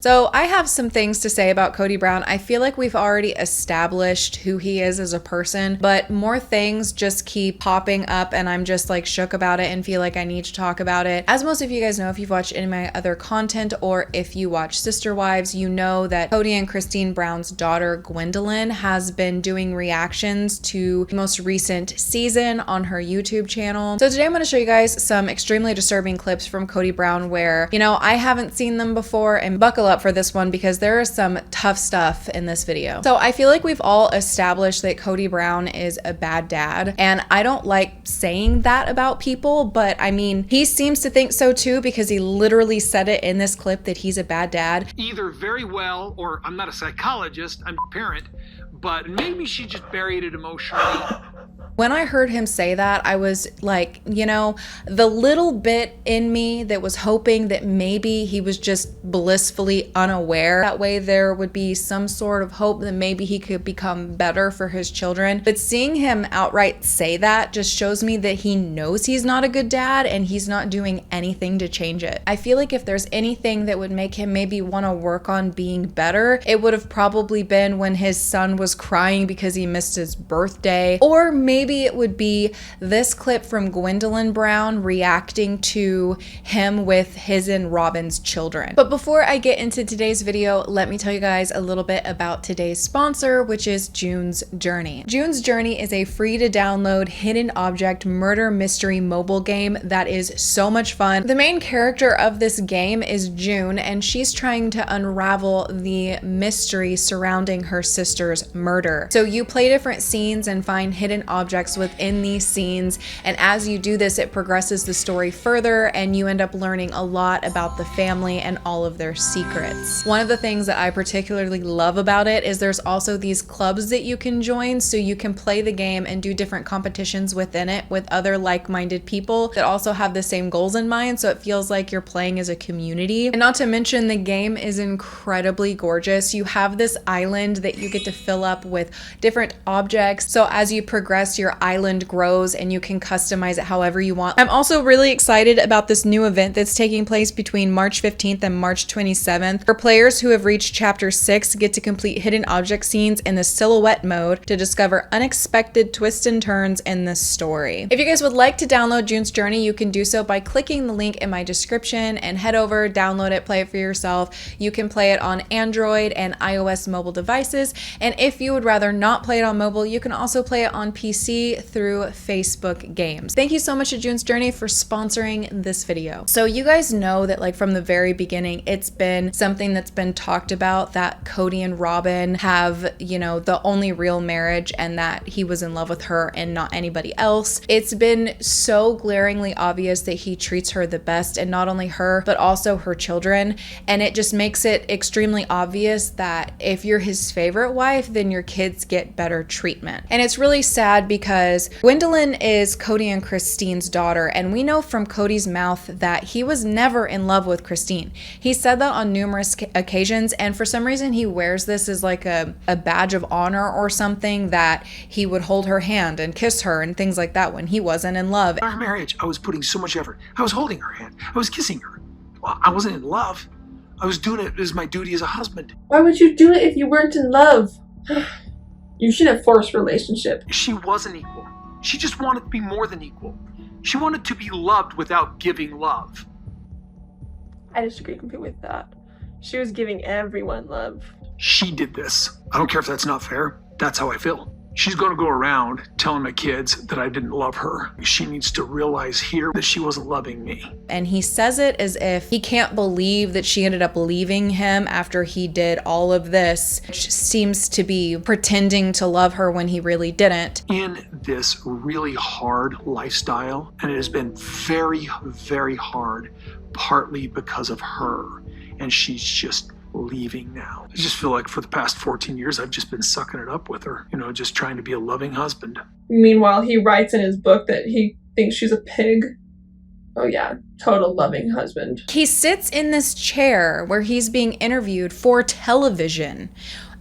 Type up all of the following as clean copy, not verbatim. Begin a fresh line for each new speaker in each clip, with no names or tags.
So I have some things to say about Kody Brown. I feel like we've already established who he is as a person, but more things just keep popping up and I'm just like shook about it and feel like I need to talk about it. As most of you guys know, if you've watched any of my other content or if you watch Sister Wives, you know that Kody and Christine Brown's daughter, Gwendolyn, has been doing reactions to the most recent season on her YouTube channel. So today I'm going to show you guys some extremely disturbing clips from Kody Brown where, you know, I haven't seen them before, and buckle up for this one because there is some tough stuff in this video. So I feel like we've all established that Kody Brown is a bad dad, and I don't like saying that about people, but I mean, he seems to think so too because he literally said it in this clip that he's a bad dad.
Either very well, or I'm not a psychologist, I'm a parent, but maybe she just buried it emotionally.
When I heard him say that, I was like, you know, the little bit in me that was hoping that maybe he was just blissfully unaware. That way there would be some sort of hope that maybe he could become better for his children. But seeing him outright say that just shows me that he knows he's not a good dad and he's not doing anything to change it. I feel like if there's anything that would make him maybe want to work on being better, it would have probably been when his son was crying because he missed his birthday, or maybe it would be this clip from Gwendolyn Brown reacting to him with his and Robyn's children. But before I get into today's video, let me tell you guys a little bit about today's sponsor, which is June's Journey. June's Journey is a free to download hidden object murder mystery mobile game that is so much fun. The main character of this game is June, and she's trying to unravel the mystery surrounding her sister's murder. So you play different scenes and find hidden objects within these scenes, and as you do this, it progresses the story further and you end up learning a lot about the family and all of their secrets. One of the things that I particularly love about it is there's also these clubs that you can join, so you can play the game and do different competitions within it with other like-minded people that also have the same goals in mind, so it feels like you're playing as a community. And not to mention, the game is incredibly gorgeous. You have this island that you get to fill up with different objects, so as you progress, your island grows and you can customize it however you want. I'm also really excited about this new event that's taking place between March 15th and March 27th. For players who have reached chapter 6, get to complete hidden object scenes in the silhouette mode to discover unexpected twists and turns in the story. If you guys would like to download June's Journey, you can do so by clicking the link in my description and head over, download it, play it for yourself. You can play it on Android and iOS mobile devices, and if you would rather not play it on mobile, you can also play it on PC through Facebook Games. Thank you so much to June's Journey for sponsoring this video. So you guys know that like from the very beginning, it's been something that's been talked about that Kody and Robyn have, you know, the only real marriage and that he was in love with her and not anybody else. It's been so glaringly obvious that he treats her the best, and not only her, but also her children. And it just makes it extremely obvious that if you're his favorite wife, then your kids get better treatment. And it's really sad because Gwendolyn is Kody and Christine's daughter, and we know from Kody's mouth that he was never in love with Christine. He said that on numerous occasions, and for some reason he wears this as like a badge of honor or something, that he would hold her hand and kiss her and things like that when he wasn't in love.
In our marriage, I was putting so much effort. I was holding her hand. I was kissing her. Well, I wasn't in love. I was doing it as my duty as a husband.
Why would you do it if you weren't in love? You should have forced relationship.
She wasn't equal. She just wanted to be more than equal. She wanted to be loved without giving love.
I disagree completely with that. She was giving everyone love.
She did this. I don't care if that's not fair. That's how I feel. She's going to go around telling my kids that I didn't love her. She needs to realize here that she wasn't loving me.
And he says it as if he can't believe that she ended up leaving him after he did all of this, which seems to be pretending to love her when he really didn't.
In this really hard lifestyle, and it has been very, very hard, partly because of her, and she's just leaving now. I just feel like for the past 14 years, I've just been sucking it up with her, you know, just trying to be a loving husband.
Meanwhile, he writes in his book that he thinks she's a pig. Oh yeah, total loving husband.
He sits in this chair where he's being interviewed for television,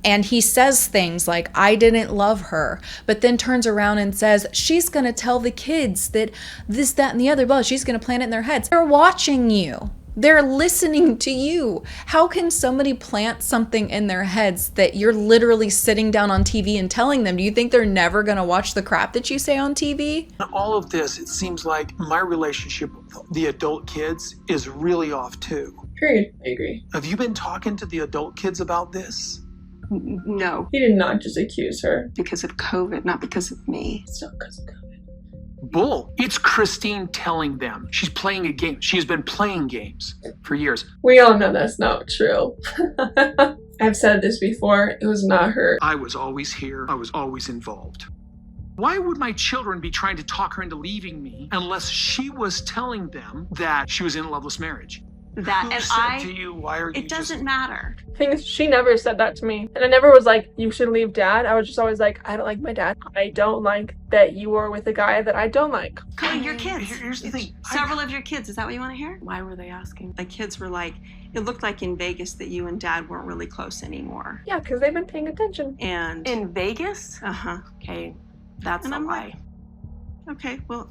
and he says things like, I didn't love her, but then turns around and says, she's gonna tell the kids that this, that, and the other, blah, she's gonna plant it in their heads. They're watching you. They're listening to you. How can somebody plant something in their heads that you're literally sitting down on TV and telling them? Do you think they're never going to watch the crap that you say on TV?
In all of this, it seems like my relationship with the adult kids is really off too.
Period. I agree.
Have you been talking to the adult kids about this?
No,
He did not just accuse her.
because of COVID, not because of me.
It's not because of COVID.
Bull. It's Christine telling them. She's playing a game. She's been playing games for years.
We all know that's not true. I've said this before. It was not her.
I was always here. I was always involved. Why would my children be trying to talk her into leaving me unless she was telling them that she was in a loveless marriage?
That
Who
and
said to you, why are you
it doesn't matter.
Thing is, she never said that to me. And I never was like, you should leave dad. I was just always like, I don't like my dad. I don't like that you are with a guy that I don't like.
Cody, your kids.
Here's the thing.
Several of your kids. Is that what you want to hear?
Why were they asking?
The kids were like, it looked like in Vegas that you and dad weren't really close anymore.
Yeah, because they've been paying attention.
And
In Vegas?
uh-huh.
Okay, that's
And
a
I'm
lie.
Okay, well,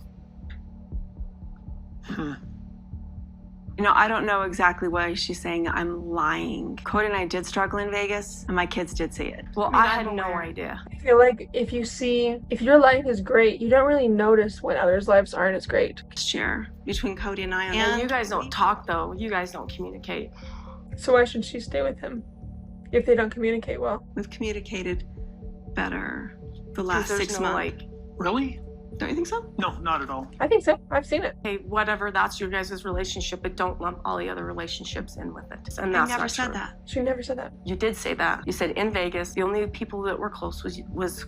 You know, I don't know exactly why she's saying I'm lying. Kody and I did struggle in Vegas, and my kids did see it. Well, I had no idea.
I feel like if your life is great, you don't really notice when others' lives aren't as great.
last year between Kody and I.
And you guys don't talk, though. You guys don't communicate.
So why should she stay with him if they don't communicate well?
We've communicated better the
'Cause
last
there's
6
no,
months.
like,
Really?
Don't you think so?
No, not at all.
I think so. I've seen it.
hey, whatever, that's your guys' relationship, but don't lump all the other relationships in with it. And
I
that's
never
not
said
true.
that.
She never said that.
You did say that. You said in Vegas, the only people that were close was
She
us.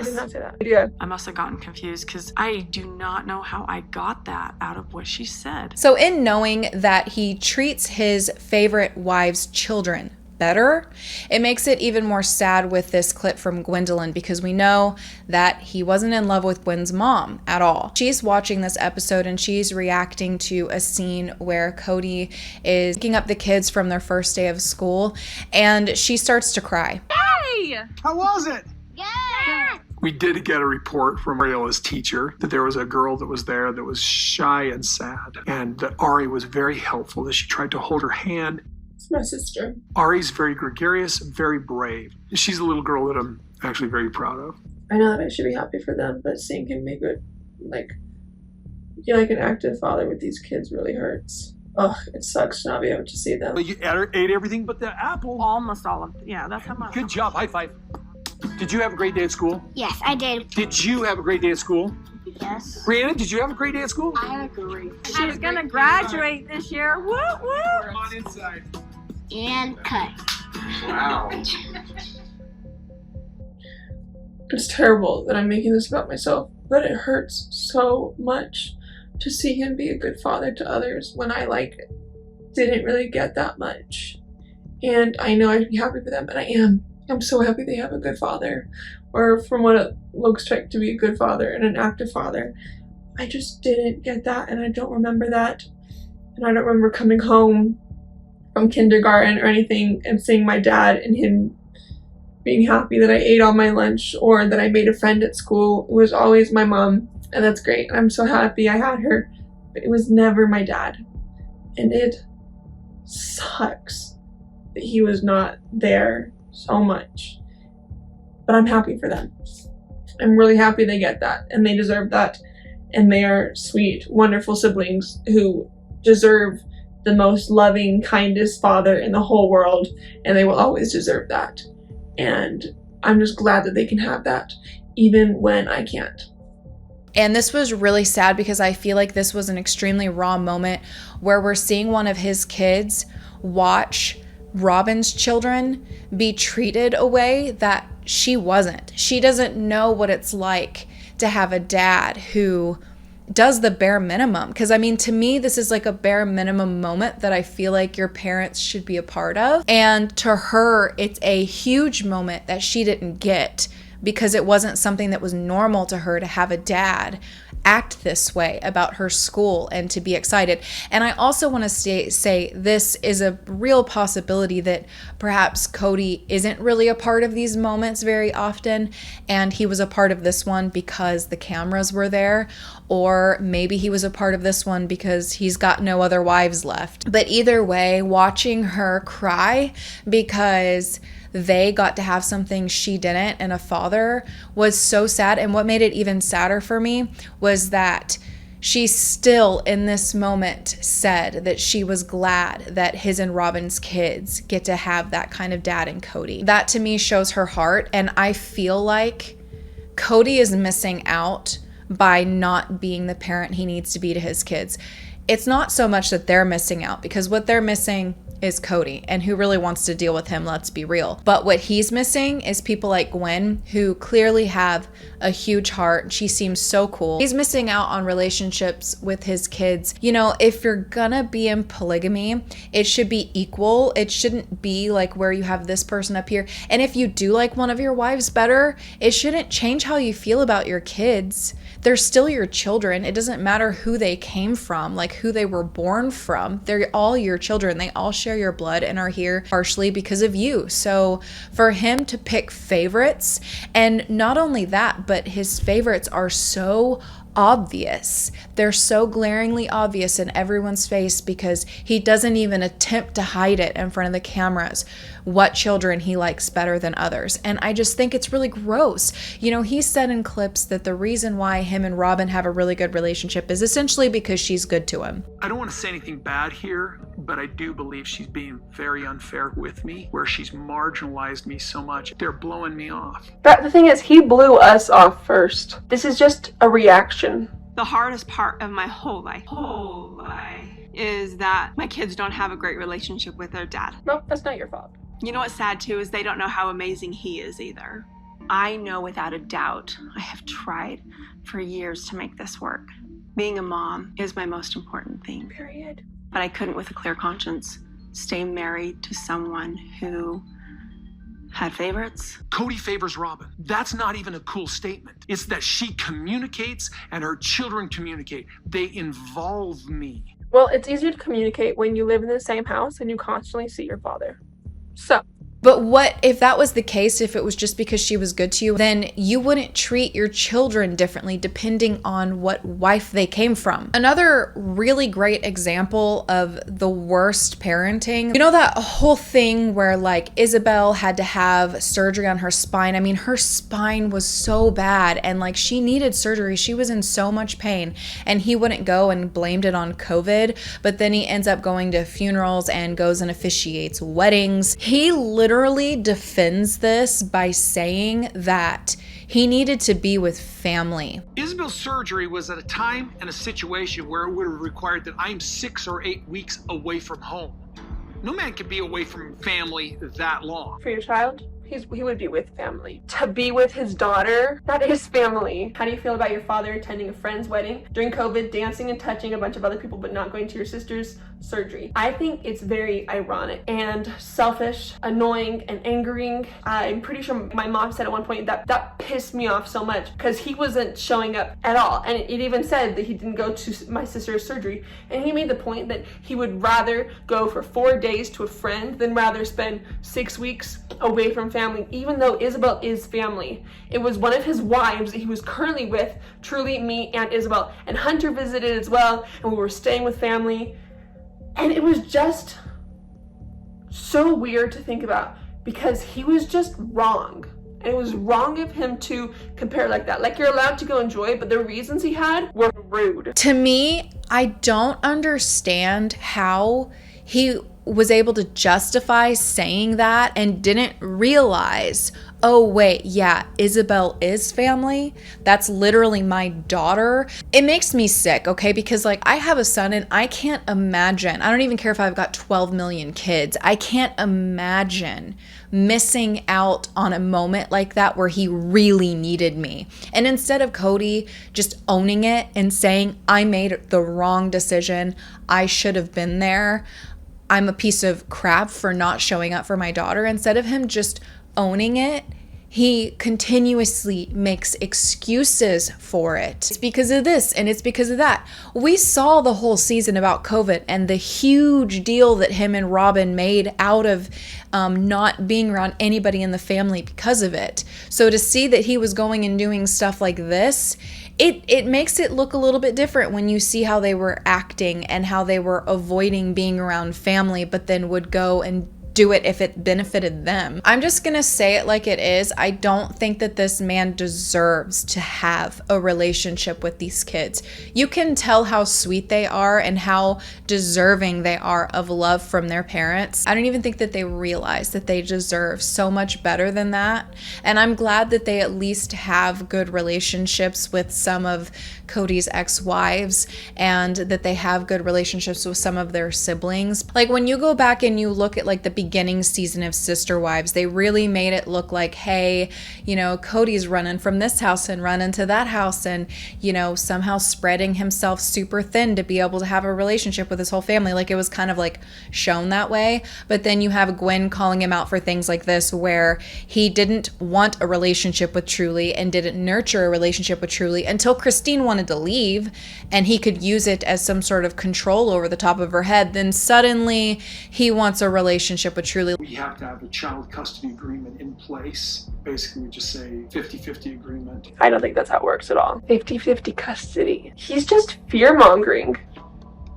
did not say that. Yeah.
I must have gotten confused because I do not know how I got that out of what she said.
So, in knowing that he treats his favorite wife's children better, it makes it even more sad with this clip from Gwendolyn because we know that he wasn't in love with Gwen's mom at all. She's watching this episode and she's reacting to a scene where Kody is picking up the kids from their first day of school and she starts to cry.
How was it? We did get a report from Ariela's teacher that there was a girl that was there that was shy and sad. And Ari was very helpful, that she tried to hold her hand.
It's my sister.
Ari's very gregarious, very brave. She's a little girl that I'm actually very proud of.
I know that I should be happy for them, but seeing him be an active father with these kids really hurts. Ugh, it sucks to not be able to see them.
But you ate everything but the apple.
Almost all of it. Yeah, that's how much.
Good job. High five. Did you have a great day at school?
Yes, I did.
Did you have a great day at school?
Yes.
Brianna, did you have a great day at school?
I had a great
She's gonna graduate this year. Woo woo!
Come on inside.
and cut.
Wow.
It's terrible that I'm making this about myself, but it hurts so much to see him be a good father to others when I didn't really get that much. And I know I'd be happy for them, and I am. I'm so happy they have a good father, or from what it looks like to be a good father and an active father. I just didn't get that, and I don't remember that. And I don't remember coming home from kindergarten or anything and seeing my dad and him being happy that I ate all my lunch or that I made a friend at school. It was always my mom, and that's great. I'm so happy I had her, but it was never my dad. And it sucks that he was not there so much. But I'm happy for them. I'm really happy they get that, and they deserve that. And they are sweet, wonderful siblings who deserve the most loving, kindest father in the whole world, and they will always deserve that. And I'm just glad that they can have that, even when I can't.
And this was really sad because I feel like this was an extremely raw moment where we're seeing one of his kids watch Robyn's children be treated a way that she wasn't. She doesn't know what it's like to have a dad who does the bare minimum. Because I mean, to me, this is like a bare minimum moment that I feel like your parents should be a part of. And to her, it's a huge moment that she didn't get because it wasn't something that was normal to her to have a dad act this way about her school and to be excited. And I also want to say this is a real possibility that perhaps Kody isn't really a part of these moments very often, and he was a part of this one because the cameras were there, or maybe he was a part of this one because he's got no other wives left. But either way, watching her cry because they got to have something she didn't and a father was so sad. And what made it even sadder for me was that she still in this moment said that she was glad that his and Robyn's kids get to have that kind of dad in Kody. That to me shows her heart, and I feel like Kody is missing out by not being the parent he needs to be to his kids. It's not so much that they're missing out, because what they're missing is Kody, and who really wants to deal with him, let's be real. But what he's missing is people like Gwen, who clearly have a huge heart. She seems so cool. He's missing out on relationships with his kids. You know, if you're gonna be in polygamy, it should be equal. It shouldn't be like where you have this person up here. And if you do like one of your wives better, it shouldn't change how you feel about your kids. They're still your children. It doesn't matter who they came from, like who they were born from. They're all your children. They all share your blood and are here partially because of you. So for him to pick favorites, and not only that, but his favorites are so obvious. They're so glaringly obvious in everyone's face because he doesn't even attempt to hide it in front of the cameras what children he likes better than others. And I just think it's really gross. You know, he said in clips that the reason why him and Robyn have a really good relationship is essentially because she's good to him.
I don't want to say anything bad here, but I do believe she's being very unfair with me, where she's marginalized me so much. They're blowing me off.
The thing is, he blew us off first. This is just a reaction.
The hardest part of my whole life is that my kids don't have a great relationship with their dad.
No, that's not your fault.
You know what's sad too is they don't know how amazing he is either. I know without a doubt I have tried for years to make this work. Being a mom is my most important thing.
Period.
But I couldn't with a clear conscience stay married to someone who had favorites.
Kody favors Robyn. That's not even a cool statement. It's that she communicates and her children communicate. They involve me.
Well, it's easier to communicate when you live in the same house and you constantly see your father. So,
but what if that was the case, if it was just because she was good to you, then you wouldn't treat your children differently depending on what wife they came from. Another really great example of the worst parenting, you know that whole thing where like Isabel had to have surgery on her spine? I mean, her spine was so bad and like she needed surgery. She was in so much pain, and he wouldn't go and blamed it on COVID, but then he ends up going to funerals and goes and officiates weddings. He literally defends this by saying that he needed to be with family.
Isabel's surgery was at a time and a situation where it would have required that I'm 6 or 8 weeks away from home. No man can be away from family that long.
for your child, he would be with family. To be with his daughter, that is family. How do you feel about your father attending a friend's wedding during COVID, dancing and touching a bunch of other people, but not going to your sister's surgery? I think it's very ironic and selfish, annoying and angering. I'm pretty sure my mom said at one point that pissed me off so much because he wasn't showing up at all. And it even said that he didn't go to my sister's surgery. And he made the point that he would rather go for 4 days to a friend than rather spend 6 weeks away from family, even though Isabel is family. It was one of his wives that he was currently with, truly me and Isabel. And Hunter visited as well, and we were staying with family. And it was just so weird to think about because he was just wrong. And it was wrong of him to compare like that. Like, you're allowed to go enjoy, but the reasons he had were rude.
To me, I don't understand how he was able to justify saying that and didn't realize, oh wait, yeah, Isabel is family. That's literally my daughter. It makes me sick, okay? Because like I have a son and I can't imagine, I don't even care if I've got 12 million kids. I can't imagine missing out on a moment like that where he really needed me. And instead of Kody just owning it and saying, I made the wrong decision, I should have been there, I'm a piece of crap for not showing up for my daughter, instead of him just owning it, he continuously makes excuses for it. It's because of this and it's because of that. We saw the whole season about COVID and the huge deal that him and Robyn made out of not being around anybody in the family because of it. So to see that he was going and doing stuff like this, it makes it look a little bit different when you see how they were acting and how they were avoiding being around family, but then would go and do it if it benefited them. I'm just gonna say it like it is. I don't think that this man deserves to have a relationship with these kids. You can tell how sweet they are and how deserving they are of love from their parents. I don't even think that they realize that they deserve so much better than that. And I'm glad that they at least have good relationships with some of Kody's ex-wives and that they have good relationships with some of their siblings. Like when you go back and you look at like the beginning season of Sister Wives, they really made it look like, hey, you know, Kody's running from this house and running to that house and, you know, somehow spreading himself super thin to be able to have a relationship with his whole family. Like it was kind of like shown that way. But then you have Gwen calling him out for things like this, where he didn't want a relationship with Truly and didn't nurture a relationship with Truly until Christine wanted to leave and he could use it as some sort of control over the top of her head. Then suddenly he wants a relationship with Truly.
We have to have a child custody agreement in place. Basically, we just say 50-50 agreement.
I don't think that's how it works at all. 50-50 custody. He's just fear-mongering.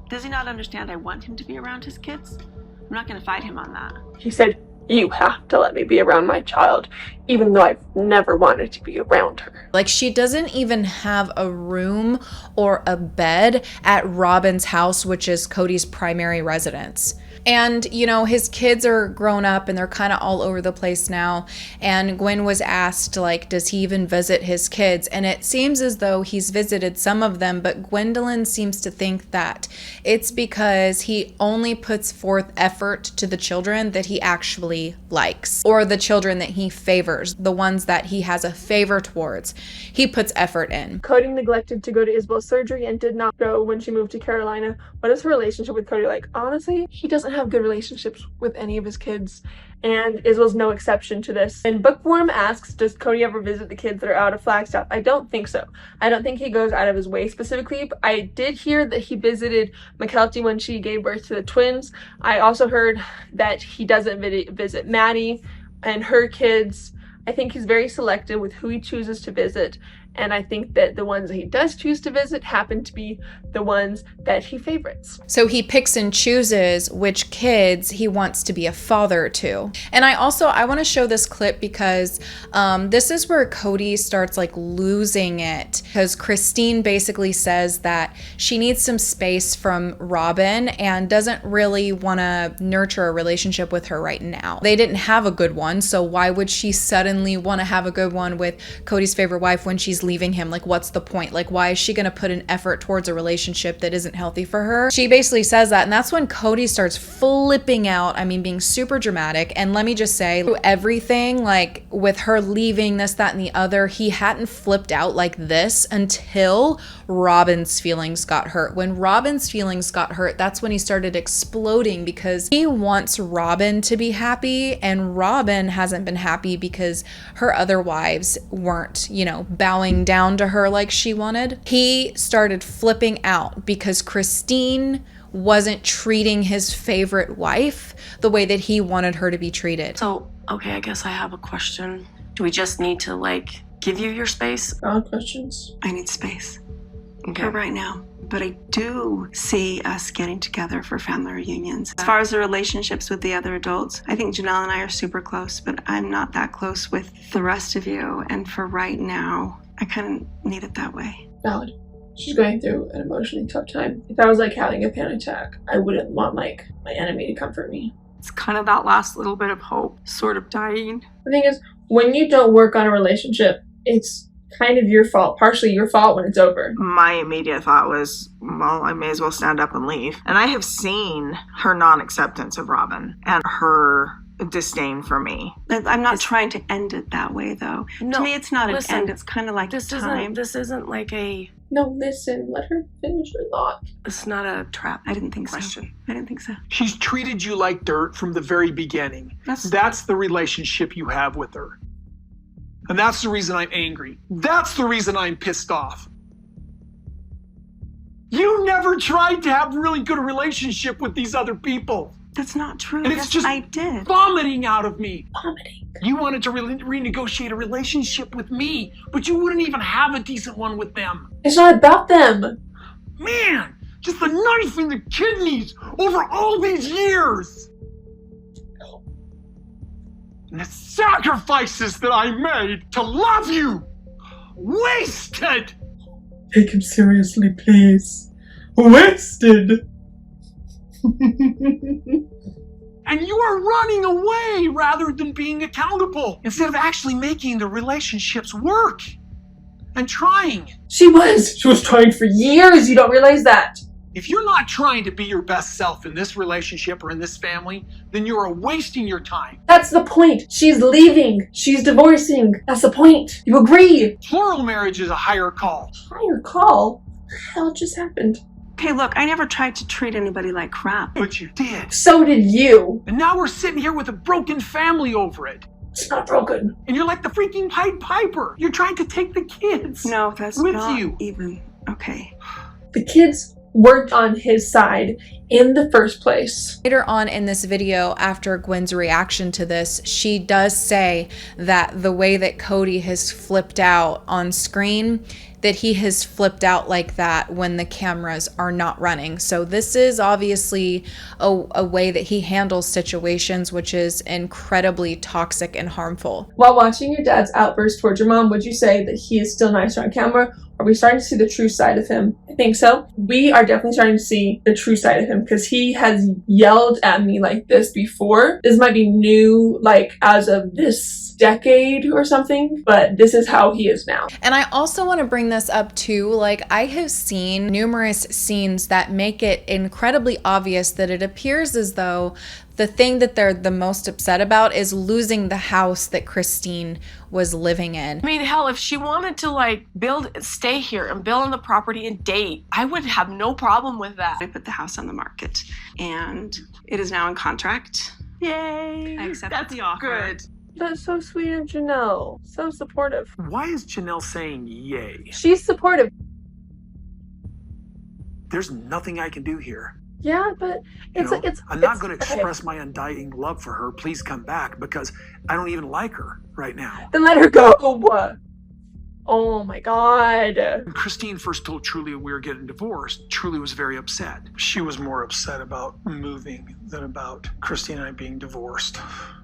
Does he not understand I want him to be around his kids? I'm not going to fight him on that.
He said, you have to let me be around my child, even though I've never wanted to be around her.
Like she doesn't even have a room or a bed at Robyn's house, which is Kody's primary residence. And, you know, his kids are grown up and they're kind of all over the place now. And Gwen was asked, like, does he even visit his kids? And it seems as though he's visited some of them, but Gwendolyn seems to think that it's because he only puts forth effort to the children that he actually likes, or the children that he favors, the ones that he has a favor towards. He puts effort in.
Kody neglected to go to Isabel's surgery and did not go when she moved to Carolina. What is her relationship with Kody like? Honestly, he doesn't have good relationships with any of his kids, and Isabel's no exception to this. And Bookworm asks, does Kody ever visit the kids that are out of Flagstaff? I don't think so. I don't think he goes out of his way specifically, but I did hear that he visited McKelty when she gave birth to the twins. I also heard that he doesn't visit Maddie and her kids. I think he's very selective with who he chooses to visit, and I think that the ones that he does choose to visit happen to be the ones that he favorites.
So he picks and chooses which kids he wants to be a father to. And I want to show this clip because this is where Kody starts like losing it, because Christine basically says that she needs some space from Robyn and doesn't really want to nurture a relationship with her right now. They didn't have a good one, so why would she suddenly want to have a good one with Kody's favorite wife when she's leaving him? Like, what's the point? Like, why is she going to put an effort towards a relationship that isn't healthy for her? She basically says that, and that's when Kody starts flipping out. I mean, being super dramatic. And let me just say, everything, like with her leaving, this, that, and the other, he hadn't flipped out like this until Robyn's feelings got hurt. When Robyn's feelings got hurt, that's when he started exploding, because he wants Robyn to be happy, and Robyn hasn't been happy because her other wives weren't, you know, bowing down to her like she wanted. He started flipping out because Christine wasn't treating his favorite wife the way that he wanted her to be treated.
So, okay, I guess I have a question. Do we just need to, like, give you your space?
Questions?
I need space
Okay.
for right now. But I do see us getting together for family reunions. As far as the relationships with the other adults, I think Janelle and I are super close, but I'm not that close with the rest of you. And for right now, I kind of need it that way.
Valid. She's going through an emotionally tough time. If I was like having a panic attack, I wouldn't want like my enemy to comfort me.
It's kind of that last little bit of hope sort of dying.
The thing is, when you don't work on a relationship, it's kind of your fault, partially your fault when it's over.
My immediate thought was, well, I may as well stand up and leave. And I have seen her non-acceptance of Robyn and her disdain for me.
I'm not trying to end it that way, though.
No,
to me, it's not
listen,
an end. It's kind of like
This
time.
isn't like a...
No, listen, let her finish her thought.
It's not a trap.
I didn't think
Question.
so. I didn't think so.
She's treated you like dirt from the very beginning. That's the relationship you have with her. And that's the reason I'm angry. That's the reason I'm pissed off. You never tried to have a really good relationship with these other people.
That's not true.
And it's
Yes,
just
I did.
vomiting out of me.
Vomiting.
You wanted to renegotiate a relationship with me, but you wouldn't even have a decent one with them.
It's not about them.
Man, just the knife in the kidneys over all these years. And the sacrifices that I made to love you. Wasted.
Take him seriously, please. Wasted.
And you are running away rather than being accountable, instead of actually making the relationships work and trying.
She was trying for years. You don't realize that.
If you're not trying to be your best self in this relationship or in this family, then you are wasting your time.
That's the point. She's leaving. She's divorcing. That's the point. You agree?
Plural marriage is a higher call.
Higher call? What the hell just happened?
Okay, look, I never tried to treat anybody like crap.
But you did.
So did you.
And now we're sitting here with a broken family over it.
It's not broken.
And you're like the freaking Pied Piper. You're trying to take the kids.
No, that's
with
not
you.
even okay.
The kids weren't on his side in the first place.
Later on in this video, after Gwen's reaction to this, she does say that the way that Kody has flipped out on screen, that he has flipped out like that when the cameras are not running. So this is obviously a way that he handles situations, which is incredibly toxic and harmful.
While watching your dad's outburst towards your mom, would you say that he is still nicer on camera? Are we starting to see the true side of him? I think so. We are definitely starting to see the true side of him because he has yelled at me like this before. This might be new, like as of this decade or something, but this is how he is now.
And I also want to bring this up too, like I have seen numerous scenes that make it incredibly obvious that it appears as though the thing that they're the most upset about is losing the house that Christine was living in.
I mean, hell, if she wanted to like stay here and build on the property and date, I would have no problem with that.
I put the house on the market and it is now in contract.
Yay!
I accepted the offer.
Good.
That's so sweet of Janelle. So supportive.
Why is Janelle saying yay?
She's supportive.
There's nothing I can do here.
Yeah, but
I'm not going to express my undying love for her. Please come back, because I don't even like her right now.
Then let her go. Oh my God.
When Christine first told Truly we were getting divorced, Truly was very upset. She was more upset about moving than about Christine and I being divorced.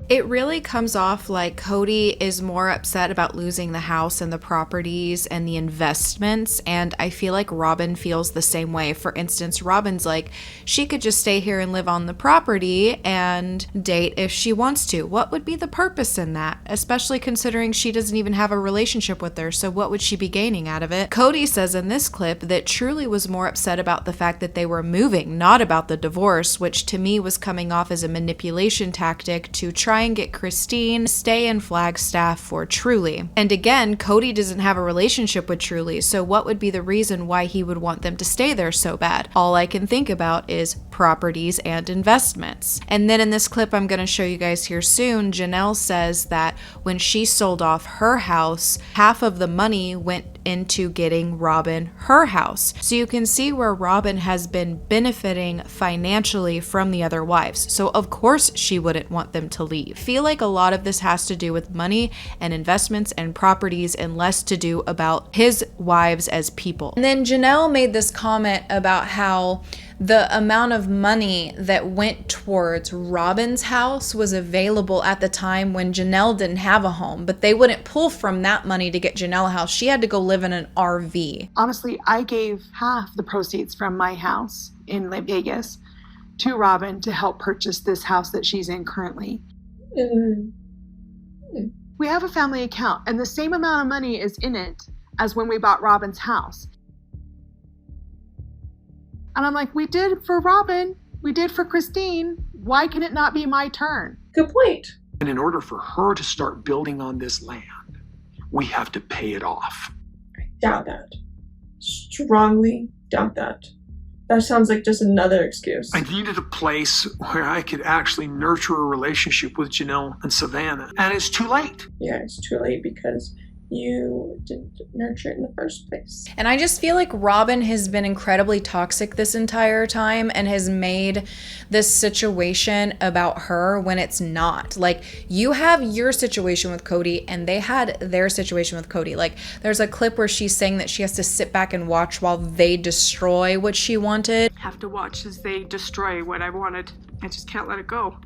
It really comes off like Kody is more upset about losing the house and the properties and the investments, and I feel like Robyn feels the same way. For instance, Robyn's like, she could just stay here and live on the property and date if she wants to. What would be the purpose in that? Especially considering she doesn't even have a relationship with her, so what would she be gaining out of it? Kody says in this clip that Truly was more upset about the fact that they were moving, not about the divorce, which to me was coming off as a manipulation tactic to try and get Christine to stay in Flagstaff for Truly. And again, Kody doesn't have a relationship with Truly, so what would be the reason why he would want them to stay there so bad? All I can think about is properties and investments. And then in this clip I'm going to show you guys here soon, Janelle says that when she sold off her house, half of the money went into getting Robyn her house. So you can see where Robyn has been benefiting financially from the other wives. So of course she wouldn't want them to leave. I feel like a lot of this has to do with money and investments and properties and less to do about his wives as people. And then Janelle made this comment about how the amount of money that went towards Robyn's house was available at the time when Janelle didn't have a home, but they wouldn't pull from that money to get Janelle a house. She had to go live in an RV.
Honestly, I gave half the proceeds from my house in Vegas to Robyn to help purchase this house that she's in currently. We have a family account, and the same amount of money is in it as when we bought Robyn's house. And I'm like, we did for Robyn, we did for Christine. Why can it not be my turn?
Good point.
And in order for her to start building on this land, we have to pay it off.
I doubt that. Strongly doubt that. That sounds like just another excuse.
I needed a place where I could actually nurture a relationship with Janelle and Savannah. And it's too late.
Yeah, it's too late because you didn't nurture it in the first place.
And I just feel like Robyn has been incredibly toxic this entire time and has made this situation about her when it's not. Like, you have your situation with Kody and they had their situation with Kody. Like, there's a clip where she's saying that she has to sit back and watch while they destroy what she wanted.
Have to watch as they destroy what I wanted. I just can't let it go.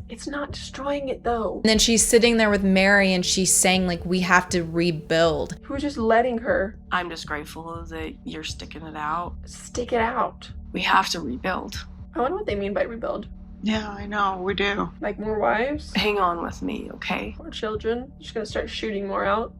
It's not destroying it though.
And then she's sitting there with Mary and she's saying, like, we have to rebuild.
Who's just letting her
I'm just grateful that you're sticking it out.
stick it out?
We have to rebuild.
I wonder what they mean by rebuild.
Yeah, I know, we do.
Like more wives?
Hang on with me, okay?
More children? Just gonna start shooting more out?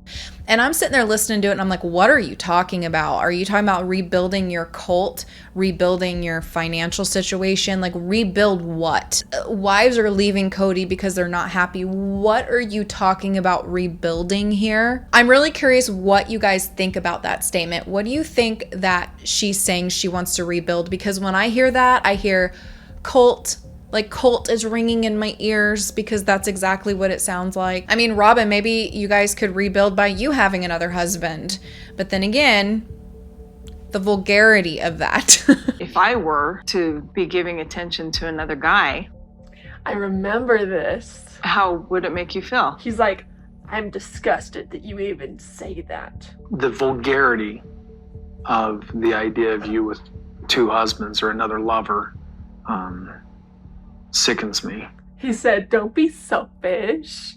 And I'm sitting there listening to it and I'm like, what are you talking about? Are you talking about rebuilding your cult, rebuilding your financial situation? Like, rebuild what? Wives are leaving Kody because they're not happy. What are you talking about rebuilding here? I'm really curious what you guys think about that statement. What do you think that she's saying she wants to rebuild? Because when I hear that, I hear cult. Like, cult is ringing in my ears because that's exactly what it sounds like. I mean, Robyn, maybe you guys could rebuild by you having another husband. But then again, the vulgarity of that.
If I were to be giving attention to another guy,
I remember this.
how would it make you feel?
He's like, I'm disgusted that you even say that.
The vulgarity of the idea of you with two husbands or another lover sickens me.
He said, don't be selfish.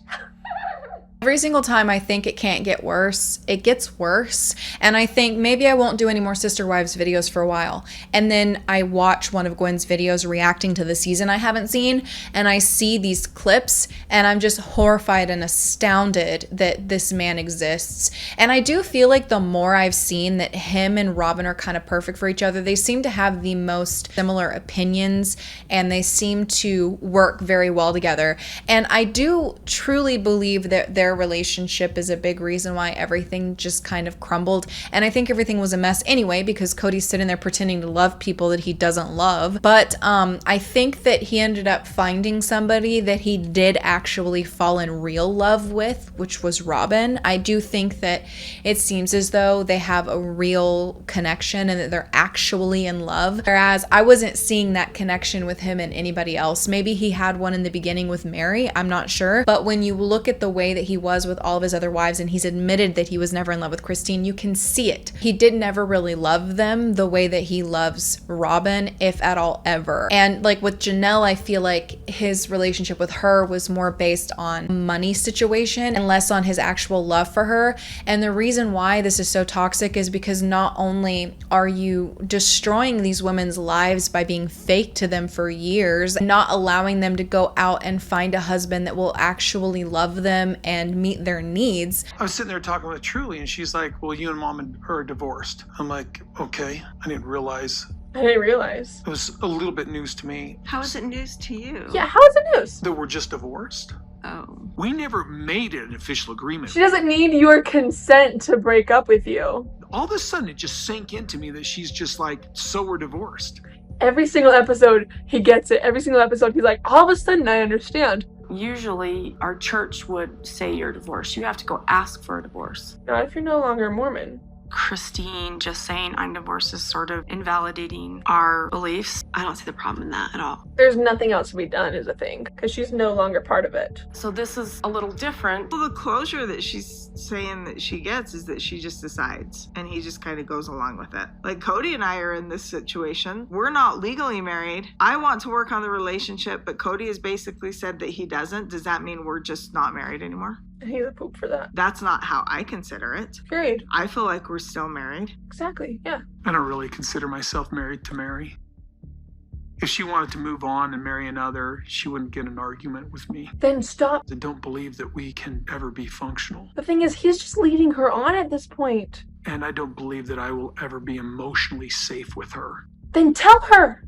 Every single time I think it can't get worse, it gets worse. And I think maybe I won't do any more Sister Wives videos for a while. And then I watch one of Gwen's videos reacting to the season I haven't seen, and I see these clips, and I'm just horrified and astounded that this man exists. And I do feel like the more I've seen that him and Robyn are kind of perfect for each other, they seem to have the most similar opinions, and they seem to work very well together. And I do truly believe that their relationship is a big reason why everything just kind of crumbled. And I think everything was a mess anyway because Kody's sitting there pretending to love people that he doesn't love. But I think that he ended up finding somebody that he did actually fall in real love with, which was Robyn. I do think that it seems as though they have a real connection and that they're actually in love. Whereas I wasn't seeing that connection with him and anybody else. Maybe he had one in the beginning with Mary, I'm not sure. But when you look at the way that he was with all of his other wives, and he's admitted that he was never in love with Christine, you can see it. He did never really love them the way that he loves Robyn, if at all ever. And like with Janelle, I feel like his relationship with her was more based on money situation and less on his actual love for her. And the reason why this is so toxic is because not only are you destroying these women's lives by being fake to them for years, not allowing them to go out and find a husband that will actually love them and meet their needs.
I was sitting there talking with Truly, and she's like, well, you and Mom are divorced. I'm like, okay. I didn't realize.
It
was a little bit news to me.
How is it news to you?
Yeah, how is it news?
That we're just divorced.
Oh.
We never made an official agreement.
She doesn't need your consent to break up with you.
All of a sudden, it just sank into me that she's just like, so we're divorced.
Every single episode, he gets it. Every single episode, he's like, all of a sudden, I understand.
Usually our church would say you're divorced. You have to go ask for a divorce.
Not if you're no longer Mormon.
Christine just saying I'm divorced is sort of invalidating our beliefs.
I don't see the problem in that at all.
There's nothing else to be done is a thing, because she's no longer part of it.
So this is a little different.
Well, the closure that she's saying that she gets is that she just decides, and he just kind of goes along with it. Like, Kody and I are in this situation. We're not legally married. I want to work on the relationship, but Kody has basically said that he doesn't. Does that mean we're just not married anymore?
He's a poop for that.
That's not how I consider it.
Agreed.
I feel like we're still married.
Exactly, yeah.
I don't really consider myself married to Mary. If she wanted to move on and marry another, she wouldn't get an argument with me.
Then stop.
I don't believe that we can ever be functional.
The thing is, he's just leading her on at this point.
And I don't believe that I will ever be emotionally safe with her.
Then tell her.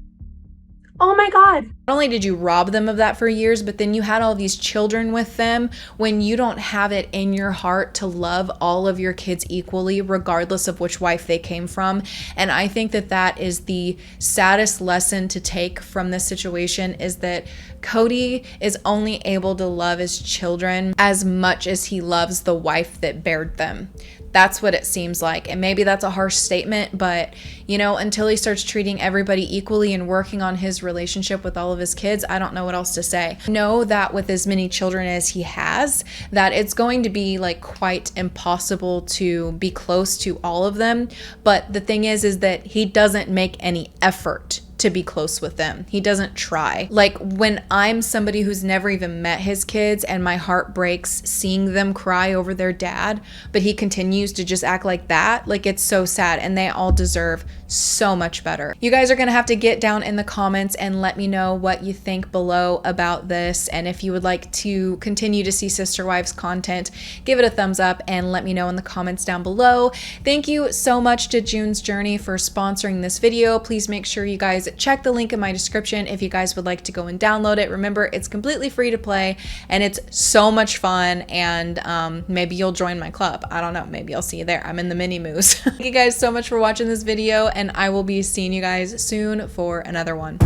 Oh my God.
Not only did you rob them of that for years, but then you had all these children with them when you don't have it in your heart to love all of your kids equally, regardless of which wife they came from. And I think that that is the saddest lesson to take from this situation, is that Kody is only able to love his children as much as he loves the wife that bared them. That's what it seems like. And maybe that's a harsh statement, but you know, until he starts treating everybody equally and working on his relationship with all of his kids, I don't know what else to say. Know that with as many children as he has, that it's going to be like quite impossible to be close to all of them. But the thing is that he doesn't make any effort to be close with them. He doesn't try. Like, when I'm somebody who's never even met his kids and my heart breaks seeing them cry over their dad, but he continues to just act like that, like, it's so sad, and they all deserve so much better. You guys are gonna have to get down in the comments and let me know what you think below about this, and if you would like to continue to see Sister Wives content, give it a thumbs up and let me know in the comments down below. Thank you so much to June's Journey for sponsoring this video. Please make sure you guys check the link in my description if you guys would like to go and download it. Remember, it's completely free to play and it's so much fun, and maybe you'll join my club. I don't know, maybe I'll see you there. I'm in the mini moose. Thank you guys so much for watching this video, and I will be seeing you guys soon for another one.